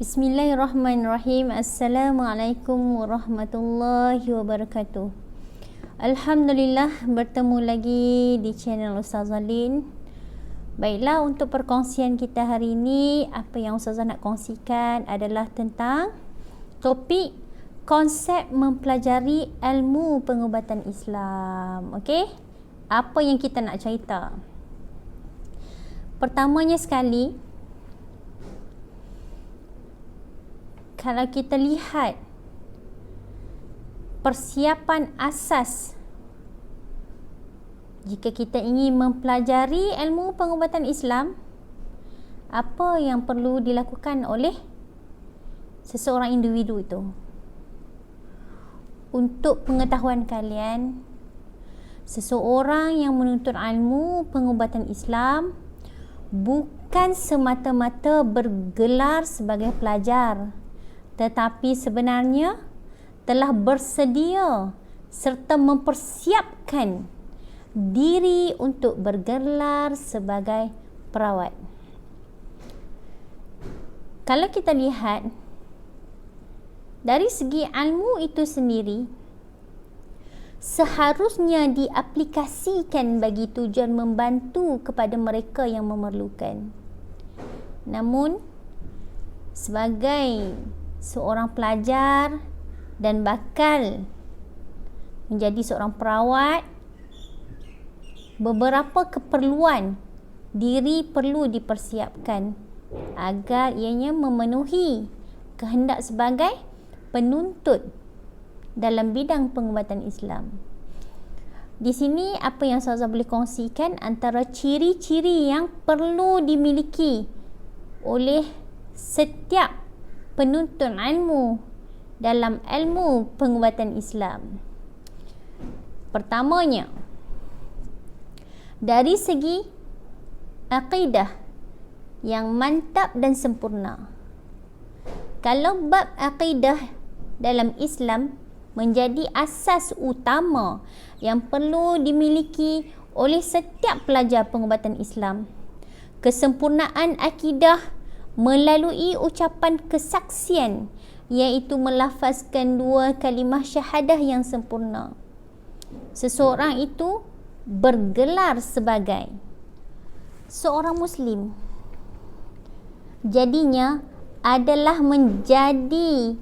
Bismillahirrahmanirrahim. Assalamualaikum warahmatullahi wabarakatuh. Alhamdulillah, bertemu lagi di channel Ustazah Lin. Baiklah, untuk perkongsian kita hari ini, apa yang Ustazah nak kongsikan adalah tentang topik konsep mempelajari ilmu pengubatan Islam. Okey? Apa yang kita nak cerita? Pertamanya sekali, kalau kita lihat persiapan asas jika kita ingin mempelajari ilmu pengubatan Islam, apa yang perlu dilakukan oleh seseorang individu itu? Untuk pengetahuan kalian, seseorang yang menuntut ilmu pengubatan Islam bukan semata-mata bergelar sebagai pelajar, tetapi sebenarnya telah bersedia serta mempersiapkan diri untuk bergelar sebagai perawat. Kalau kita lihat dari segi ilmu itu sendiri, seharusnya diaplikasikan bagi tujuan membantu kepada mereka yang memerlukan. Namun sebagai seorang pelajar dan bakal menjadi seorang perawat, beberapa keperluan diri perlu dipersiapkan agar ianya memenuhi kehendak sebagai penuntut dalam bidang pengubatan Islam. Di sini apa yang saya boleh kongsikan antara ciri-ciri yang perlu dimiliki oleh setiap penuntut ilmu dalam ilmu pengubatan Islam. Pertamanya, dari segi akidah yang mantap dan sempurna. Kalau bab akidah dalam Islam menjadi asas utama yang perlu dimiliki oleh setiap pelajar pengubatan Islam, kesempurnaan akidah melalui ucapan kesaksian, iaitu melafazkan dua kalimah syahadah yang sempurna. Seseorang itu bergelar sebagai seorang Muslim. Jadinya adalah menjadi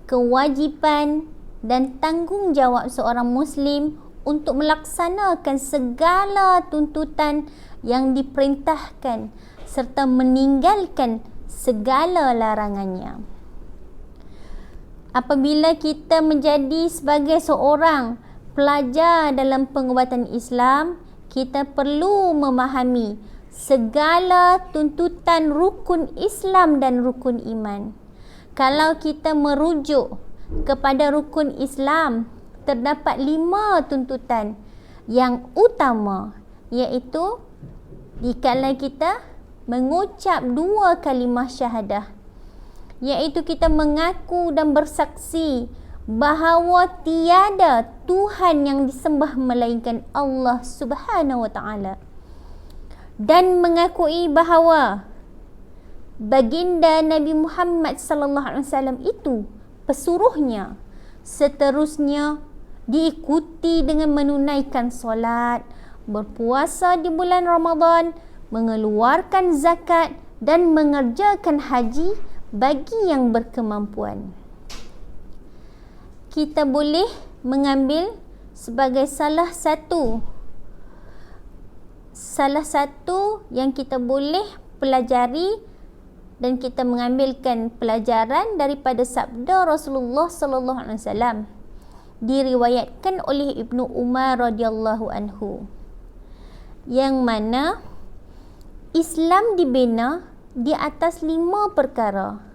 kewajipan dan tanggungjawab seorang Muslim untuk melaksanakan segala tuntutan yang diperintahkan serta meninggalkan segala larangannya. Apabila kita menjadi sebagai seorang pelajar dalam pengubatan Islam, kita perlu memahami segala tuntutan rukun Islam dan rukun iman. Kalau kita merujuk kepada rukun Islam, terdapat 5 tuntutan yang utama, iaitu dikala kita mengucap 2 kalimah syahadah, iaitu kita mengaku dan bersaksi bahawa tiada Tuhan yang disembah melainkan Allah Subhanahu wa taala, dan mengakui bahawa baginda Nabi Muhammad sallallahu alaihi wasallam itu pesuruhnya. Seterusnya diikuti dengan menunaikan solat, berpuasa di bulan Ramadan, mengeluarkan zakat dan mengerjakan haji bagi yang berkemampuan. Kita boleh mengambil sebagai salah satu yang kita boleh pelajari dan kita mengambilkan pelajaran daripada sabda Rasulullah sallallahu alaihi wasallam, diriwayatkan oleh Ibnu Umar radhiyallahu anhu, yang mana Islam dibina di atas 5 perkara,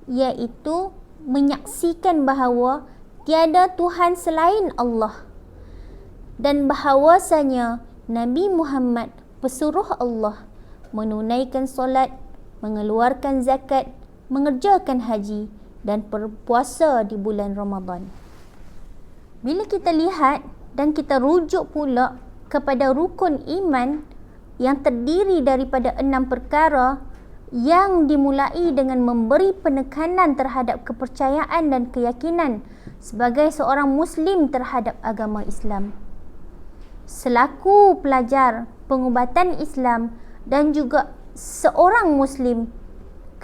iaitu menyaksikan bahawa tiada Tuhan selain Allah dan bahawasanya Nabi Muhammad pesuruh Allah, menunaikan solat, mengeluarkan zakat, mengerjakan haji dan berpuasa di bulan Ramadan. Bila kita lihat dan kita rujuk pula kepada rukun iman yang terdiri daripada 6 perkara, yang dimulai dengan memberi penekanan terhadap kepercayaan dan keyakinan sebagai seorang Muslim terhadap agama Islam. Selaku pelajar pengubatan Islam dan juga seorang Muslim,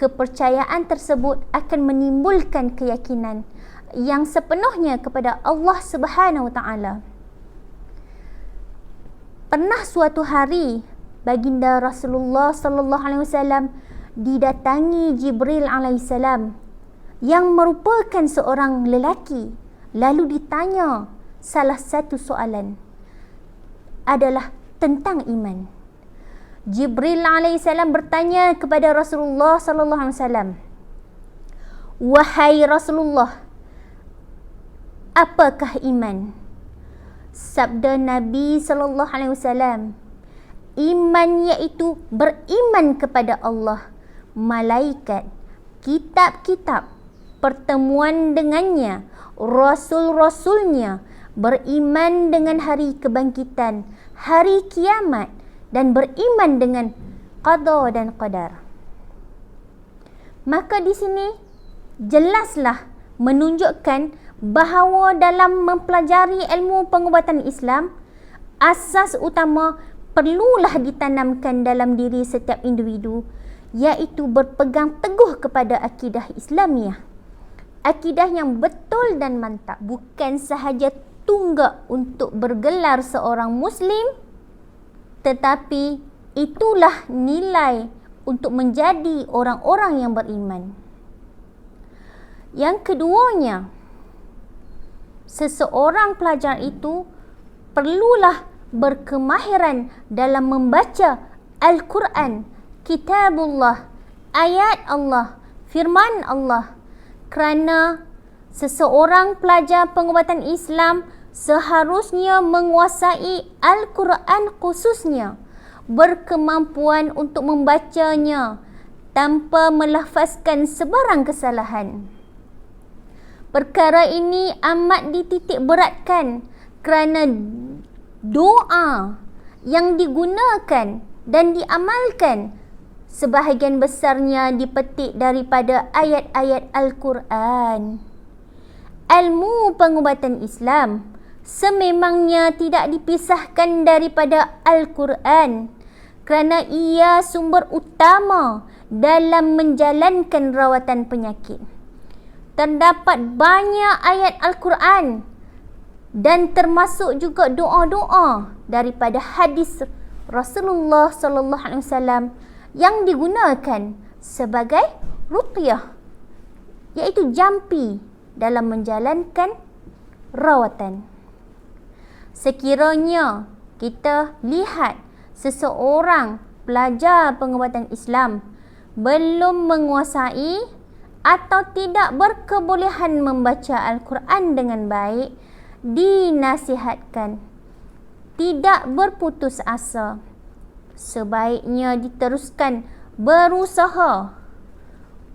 kepercayaan tersebut akan menimbulkan keyakinan yang sepenuhnya kepada Allah Subhanahu Wa Taala. Pernah suatu hari baginda Rasulullah sallallahu alaihi wasallam didatangi Jibril alaihissalam yang merupakan seorang lelaki, lalu ditanya salah satu soalan adalah tentang iman. Jibril alaihissalam bertanya kepada Rasulullah sallallahu alaihi wasallam, "Wahai Rasulullah, apakah iman?" Sabda Nabi sallallahu alaihi wasallam, iman iaitu beriman kepada Allah, malaikat, kitab-kitab, pertemuan dengannya, rasul-rasulnya, beriman dengan hari kebangkitan, hari kiamat, dan beriman dengan qada dan qadar. Maka di sini jelaslah menunjukkan bahawa dalam mempelajari ilmu pengubatan Islam, asas utama perlulah ditanamkan dalam diri setiap individu, iaitu berpegang teguh kepada akidah Islamiah. Akidah yang betul dan mantap, bukan sahaja tunggak untuk bergelar seorang Muslim, tetapi itulah nilai untuk menjadi orang-orang yang beriman. Yang keduanya, seseorang pelajar itu perlulah berkemahiran dalam membaca Al-Quran, Kitabullah, ayat Allah, firman Allah, kerana seseorang pelajar pengubatan Islam seharusnya menguasai Al-Quran khususnya, berkemampuan untuk membacanya tanpa melafazkan sebarang kesalahan. Perkara ini amat dititik beratkan kerana doa yang digunakan dan diamalkan sebahagian besarnya dipetik daripada ayat-ayat Al-Quran. Ilmu pengubatan Islam sememangnya tidak dipisahkan daripada Al-Quran kerana ia sumber utama dalam menjalankan rawatan penyakit. Terdapat banyak ayat Al-Quran dan termasuk juga doa-doa daripada hadis Rasulullah sallallahu alaihi wasallam yang digunakan sebagai ruqyah, iaitu jampi dalam menjalankan rawatan. Sekiranya kita lihat seseorang pelajar pengubatan Islam belum menguasai atau tidak berkebolehan membaca Al-Quran dengan baik, dinasihatkan tidak berputus asa. Sebaiknya diteruskan berusaha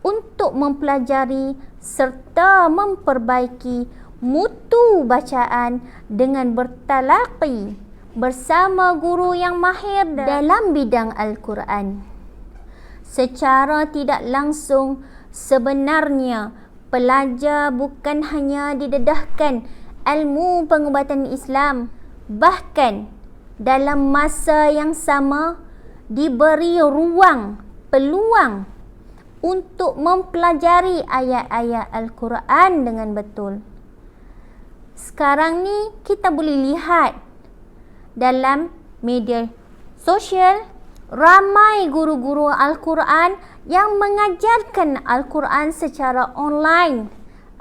untuk mempelajari serta memperbaiki mutu bacaan dengan bertalaqi bersama guru yang mahir dalam bidang Al-Quran. Secara tidak langsung, sebenarnya pelajar bukan hanya didedahkan ilmu pengubatan Islam, bahkan dalam masa yang sama diberi peluang untuk mempelajari ayat-ayat Al-Quran dengan betul. Sekarang ni kita boleh lihat dalam media sosial ramai guru-guru Al-Quran yang mengajarkan Al-Quran secara online.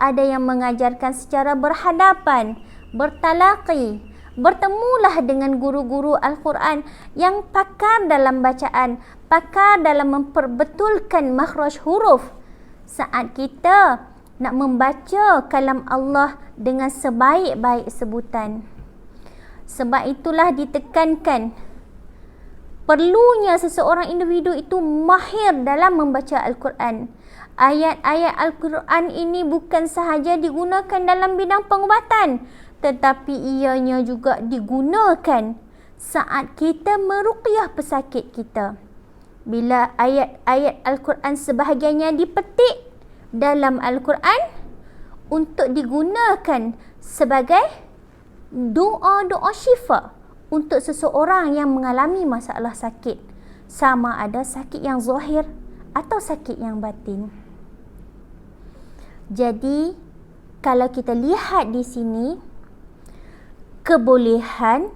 Ada yang mengajarkan secara berhadapan, bertalaqi. Bertemulah dengan guru-guru Al-Quran yang pakar dalam bacaan, pakar dalam memperbetulkan makhraj huruf saat kita nak membaca kalam Allah dengan sebaik-baik sebutan. Sebab itulah ditekankan perlunya seseorang individu itu mahir dalam membaca Al-Quran. Ayat-ayat Al-Quran ini bukan sahaja digunakan dalam bidang pengubatan, tetapi ianya juga digunakan saat kita meruqyah pesakit kita. bila ayat-ayat Al-Quran sebahagiannya dipetik dalam Al-Quran untuk digunakan sebagai doa-doa syifa untuk seseorang yang mengalami masalah sakit, sama ada sakit yang zahir atau sakit yang batin. Jadi, kalau kita lihat di sini, kebolehan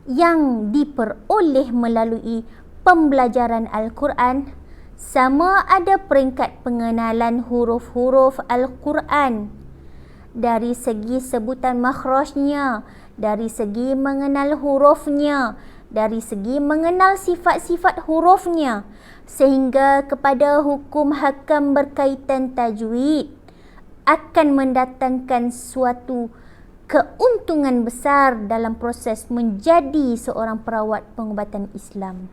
yang diperoleh melalui pembelajaran Al-Quran sama ada peringkat pengenalan huruf-huruf Al-Quran dari segi sebutan makhrajnya, dari segi mengenal hurufnya, dari segi mengenal sifat-sifat hurufnya, sehingga kepada hukum hakam berkaitan tajwid akan mendatangkan suatu keuntungan besar dalam proses menjadi seorang perawat pengubatan Islam.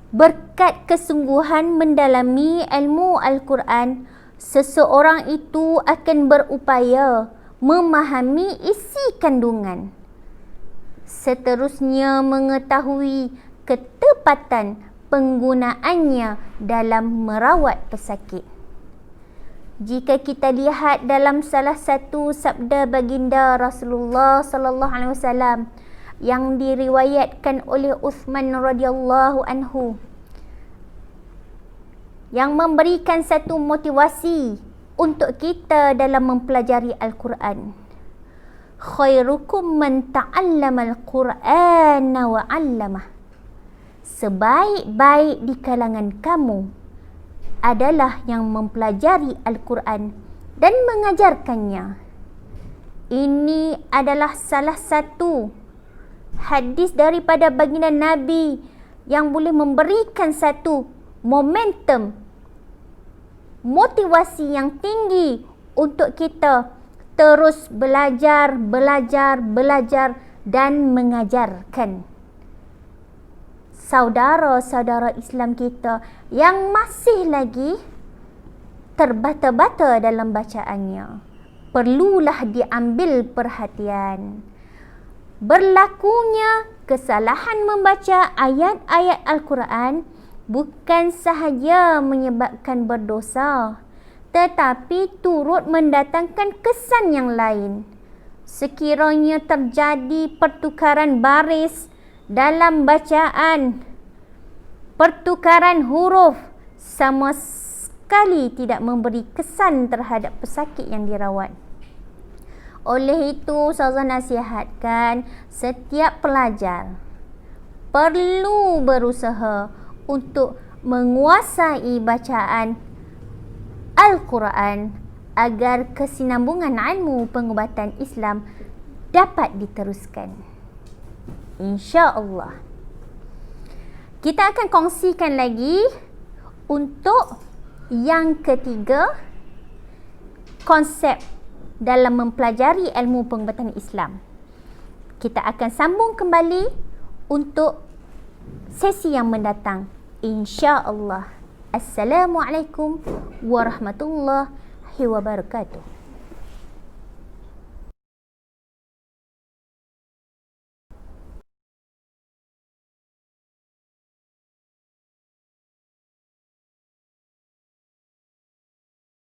Berkat kesungguhan mendalami ilmu Al-Quran, seseorang itu akan berupaya memahami isi kandungan. Seterusnya mengetahui ketepatan penggunaannya dalam merawat pesakit. Jika kita lihat dalam salah satu sabda baginda Rasulullah sallallahu alaihi wasallam yang diriwayatkan oleh Uthman radhiyallahu anhu, yang memberikan satu motivasi untuk kita dalam mempelajari Al-Quran. Khairukum man ta'allama al-Qur'ana wa 'allamah. Sebaik-baik di kalangan kamu adalah yang mempelajari Al-Quran dan mengajarkannya. Ini adalah salah satu hadis daripada baginda Nabi yang boleh memberikan satu momentum, motivasi yang tinggi untuk kita terus belajar dan mengajarkan saudara-saudara Islam kita yang masih lagi terbata-bata dalam bacaannya. Perlulah diambil perhatian. Berlakunya kesalahan membaca ayat-ayat Al-Quran bukan sahaja menyebabkan berdosa, tetapi turut mendatangkan kesan yang lain. Sekiranya terjadi pertukaran baris dalam bacaan, pertukaran huruf sama sekali tidak memberi kesan terhadap pesakit yang dirawat. Oleh itu, Ustazah nasihatkan setiap pelajar perlu berusaha untuk menguasai bacaan Al-Quran agar kesinambungan ilmu pengubatan Islam dapat diteruskan. InsyaAllah. Kita akan kongsikan lagi untuk yang ketiga, konsep dalam mempelajari ilmu pengubatan Islam. Kita akan sambung kembali untuk sesi yang mendatang, InsyaAllah. Assalamualaikum warahmatullahi wabarakatuh.